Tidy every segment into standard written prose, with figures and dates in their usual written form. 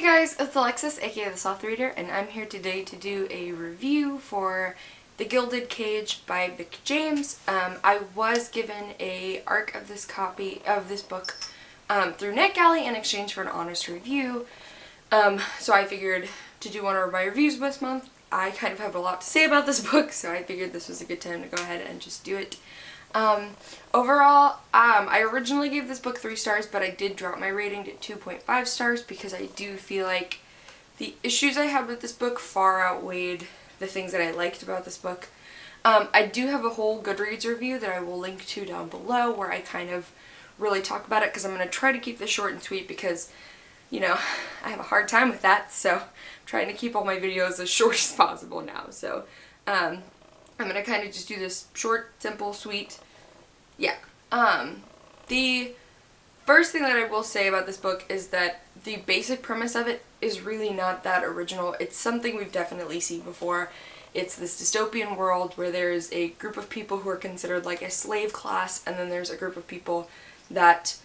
guys, it's Alexis, aka the Soft Reader, and I'm here today to do a review for The Gilded Cage by Vic James. I was given a arc of this copy of this book through NetGalley in exchange for an honest review. So I figured to do one of my reviews this month. I kind of have a lot to say about this book, so I figured this was a good time to go ahead and just do it. Overall, I originally gave this book 3 stars, but I did drop my rating to 2.5 stars because I do feel like the issues I had with this book far outweighed the things that I liked about this book. I do have a whole Goodreads review that I will link to down below where I kind of really talk about it, because I'm going to try to keep this short and sweet because, you know, I have a hard time with that, so I'm trying to keep all my videos as short as possible now. So, I'm going to kind of just do this short, simple, sweet. Yeah. The first thing that I will say about this book is that the basic premise of it is really not that original. It's something we've definitely seen before. It's this dystopian world where there's a group of people who are considered like a slave class, and then there's a group of people that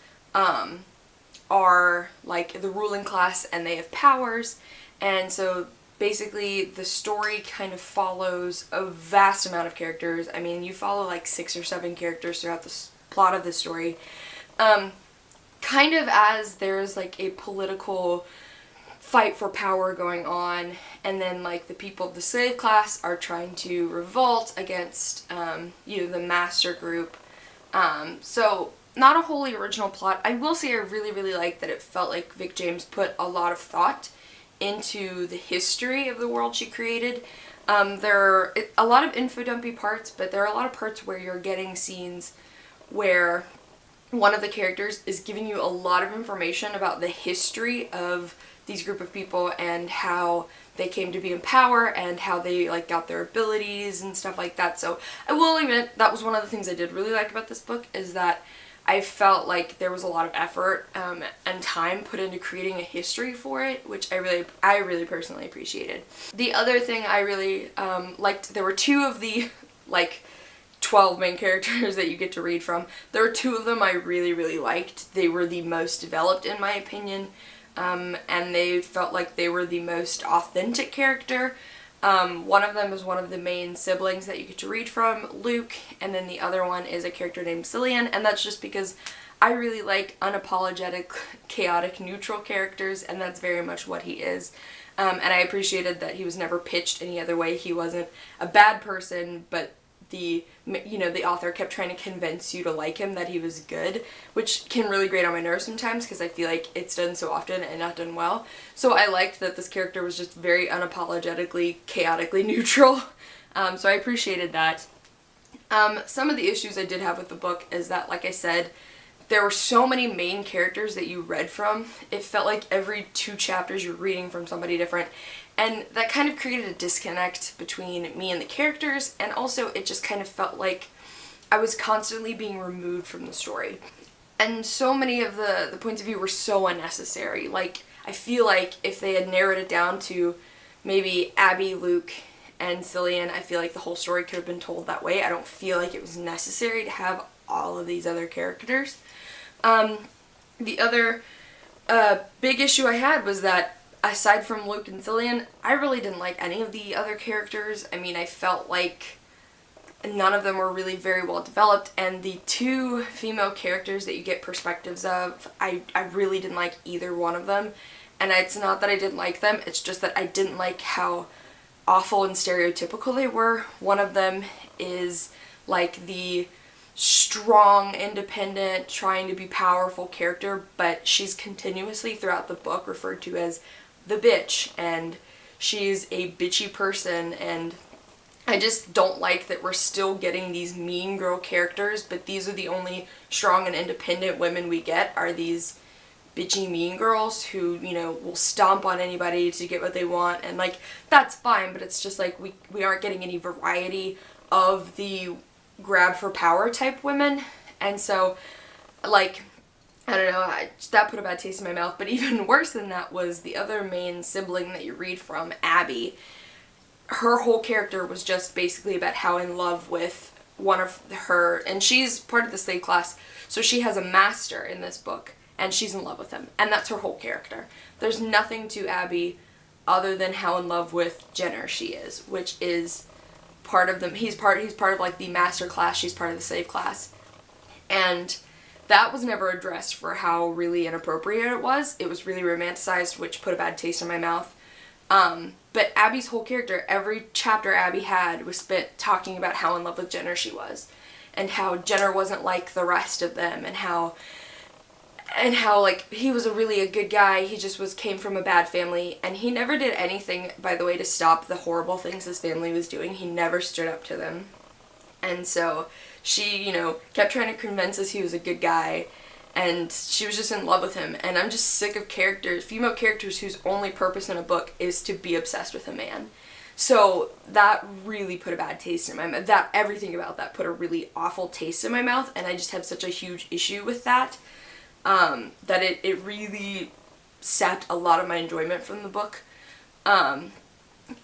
are like the ruling class and they have powers. And so basically the story kind of follows a vast amount of characters. I mean, you follow like 6 or 7 characters throughout the plot of the story. Kind of as there's like a political fight for power going on, and then like the people of the slave class are trying to revolt against, the master group. So not a wholly original plot. I will say I really liked that it felt like Vic James put a lot of thought into the history of the world she created. There are a lot of info dumpy parts, but there are a lot of parts where you're getting scenes where one of the characters is giving you a lot of information about the history of these group of people and how they came to be in power and how they like got their abilities and stuff like that. So I will admit that was one of the things I did really like about this book, is that I felt like there was a lot of effort and time put into creating a history for it, which I really personally appreciated. The other thing I really liked, there were 2 of the like 12 main characters that you get to read from. There were 2 of them I really liked. They were the most developed in my opinion, and they felt like they were the most authentic character. One of them is one of the main siblings that you get to read from, Luke, and then the other one is a character named Cillian, and that's just because I really like unapologetic, chaotic, neutral characters, and that's very much what he is. And I appreciated that he was never pitched any other way. He wasn't a bad person, but the author kept trying to convince you to like him, that he was good, which can really grate on my nerves sometimes because I feel like it's done so often and not done well. So I liked that this character was just very unapologetically, chaotically neutral. So I appreciated that. Some of the issues I did have with the book is that, like I said, there were so many main characters that you read from. It felt like every 2 chapters you're reading from somebody different. And that kind of created a disconnect between me and the characters, and also it just kind of felt like I was constantly being removed from the story. And so many of the points of view were so unnecessary. Like, I feel like if they had narrowed it down to maybe Abby, Luke, and Cillian, I feel like the whole story could have been told that way. I don't feel like it was necessary to have all of these other characters. The other big issue I had was that aside from Luke and Cillian, I really didn't like any of the other characters. I mean, I felt like none of them were really very well developed, and the 2 female characters that you get perspectives of, I really didn't like either one of them. And it's not that I didn't like them, it's just that I didn't like how awful and stereotypical they were. One of them is like the strong, independent, trying to be powerful character, but she's continuously throughout the book referred to as the bitch, and she's a bitchy person, and I just don't like that we're still getting these mean girl characters, but these are the only strong and independent women we get, are these bitchy mean girls who, will stomp on anybody to get what they want, and like, that's fine, but it's just like we aren't getting any variety of the grab for power type women. And so, like, I don't know, that put a bad taste in my mouth. But even worse than that was the other main sibling that you read from, Abby. Her whole character was just basically about how in love with one of her, and she's part of the slave class, so she has a master in this book, and she's in love with him, and that's her whole character. There's nothing to Abby other than how in love with Jenner she is, which is part of them. He's part of like the master class, she's part of the slave class. And that was never addressed for how really inappropriate it was. It was really romanticized, which put a bad taste in my mouth. But Abby's whole character, every chapter Abby had was spent talking about how in love with Jenner she was, and how Jenner wasn't like the rest of them, and how like he was a good guy. He just came from a bad family, and he never did anything, by the way, to stop the horrible things his family was doing. He never stood up to them. And so she, you know, kept trying to convince us he was a good guy, and she was just in love with him. And I'm just sick of female characters whose only purpose in a book is to be obsessed with a man. So that really put a bad taste in my mouth. Everything about that put a really awful taste in my mouth, and I just have such a huge issue with that, that it really sapped a lot of my enjoyment from the book.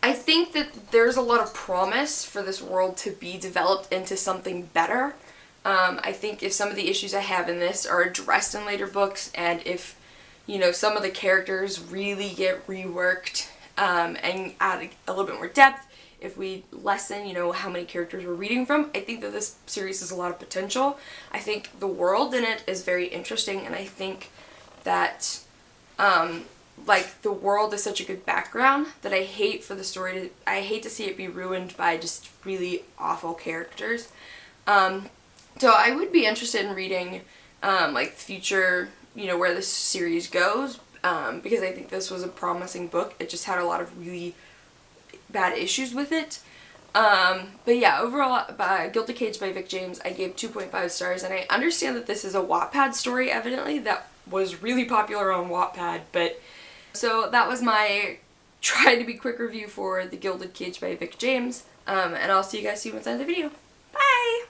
I think that there's a lot of promise for this world to be developed into something better. I think if some of the issues I have in this are addressed in later books, and if, you know, some of the characters really get reworked, and add a little bit more depth, if we lessen, you know, how many characters we're reading from, I think that this series has a lot of potential. I think the world in it is very interesting, and I think that, like, the world is such a good background that I hate for the story I hate to see it be ruined by just really awful characters. So I would be interested in reading, like, future, you know, where this series goes, because I think this was a promising book. It just had a lot of really bad issues with it. But yeah, overall, by Gilded Cage by Vic James, I gave 2.5 stars, and I understand that this is a Wattpad story, evidently, that was really popular on Wattpad, but so that was my try to be quick review for The Gilded Cage by Vic James, and I'll see you guys soon with another video. Bye!